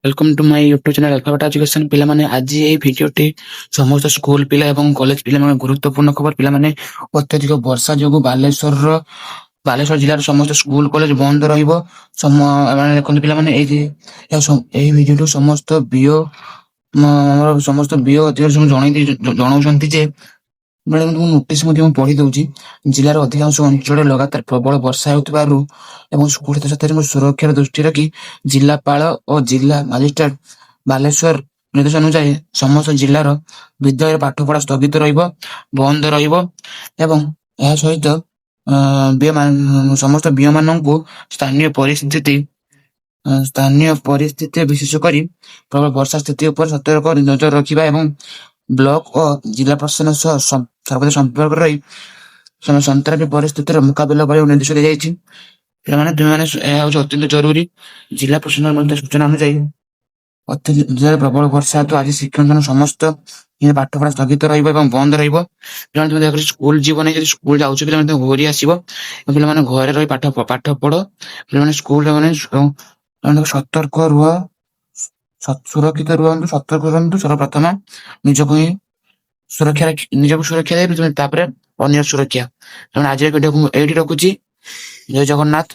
Welcome to my YouTube channel Alphabet education. ପିଲାମାନେ, ଆଜି ଏହି ଭିଡିଓଟି ସମସ୍ତ ସ୍କୁଲ ପିଲା ଏବଂ କଲେଜ ପିଲାମାନେ ଗୁରୁତ୍ୱପୂର୍ଣ୍ଣ ଖବର। ପିଲାମାନେ, ଅତ୍ୟଧିକ ବର୍ଷା ଯୋଗୁଁ ବାଲେଶ୍ୱର ଜିଲ୍ଲାର ସମସ୍ତ ସ୍କୁଲ କଲେଜ ବନ୍ଦ ରହିବ। ମାନେ ଦେଖନ୍ତୁ ପିଲାମାନେ, ଏହି ଭିଡିଓଟି ସମସ୍ତ ବିଓ ଅଧିକାରୀ ଜଣାଉଛନ୍ତି ଯେ ନୋଟିସ୍ ମଧ୍ୟ ମୁଁ ପଢି ଦଉଛି। ଜିଲ୍ଲାର ଅଧିକାଂଶ ଅଞ୍ଚଳରେ ଲଗାତାର ପ୍ରବଳ ବର୍ଷା ହେଉଥିବାରୁ ଏବଂ ସ୍କୁଲ ଛାତ୍ରଛାତ୍ରୀଙ୍କ ସୁରକ୍ଷାର ଦୃଷ୍ଟି ରଖି ଜିଲ୍ଲାପାଳ ଓ ଜିଲ୍ଲା ମାଜିଷ୍ଟ୍ରେଟ ବାଲେଶ୍ୱର ନିର୍ଦ୍ଦେଶ ଅନୁଯାୟୀ ସମସ୍ତ ଜିଲ୍ଲାର ବିଦ୍ୟାଳୟରେ ପାଠପଢା ସ୍ଥଗିତ ରହିବ, ବନ୍ଦ ରହିବ ଏବଂ ଏହା ସହିତ ସମସ୍ତ ବିଓ ମାନଙ୍କୁ ସ୍ଥାନୀୟ ପରିସ୍ଥିତି ବିଶେଷ କରି ପ୍ରବଳ ବର୍ଷା ସ୍ଥିତି ଉପରେ ସତର୍କ ନଜର ରଖିବା ଏବଂ ବ୍ଲକ ଓ ଜିଲ୍ଲା ପ୍ରଶାସନ ସହ ସର୍ବଦା ସମ୍ପର୍କରେ ରହି ସନ୍ତାସୀ ପରିସ୍ଥିତିର ମୁକାବିଲା କରିବାକୁ ନିର୍ଦ୍ଦେଶ ଦିଆଯାଇଛି। ପିଲାମାନେ, ତୁମେମାନେ ଏହା ହେଉଛି ଅତ୍ୟନ୍ତ ଜରୁରୀ। ଜିଲ୍ଲା ପ୍ରଶାସନର ମଧ୍ୟ ସୂଚନା ଅନୁଯାୟୀ ଜିଲ୍ଲାରେ ପ୍ରବଳ ବର୍ଷା ହେତୁ ଆଜି ଶିକ୍ଷାନୁଷ୍ଠାନ ସମସ୍ତ ପାଠପଢା ସ୍ଥଗିତ ରହିବ ଏବଂ ବନ୍ଦ ରହିବ। ପିଲାମାନେ, ତୁମେ ଦୟାକରି ସ୍କୁଲ ଯିବ ନାହିଁ। ଯଦି ସ୍କୁଲ ଯାଉଛ ପିଲାମାନେ ଘୋରି ଆସିବ। ପିଲାମାନେ ଘରେ ରହି ପାଠ ପଢ। ପିଲାମାନେ ସ୍କୁଲରେ ସତର୍କ ରୁହ, ସୁରକ୍ଷିତ ରୁହନ୍ତୁ, ସତର୍କ ରୁହନ୍ତୁ। ସର୍ବପ୍ରଥମ ନିଜକୁ ସୁରକ୍ଷା ଦେବେ, ତାପରେ ଅନ୍ୟ ସୁରକ୍ଷା। ତେଣୁ ଆଜିର ଭିଡିଓକୁ ମୁଁ ଏଇଠି ରଖୁଛି। ଜୟ ଜଗନ୍ନାଥ।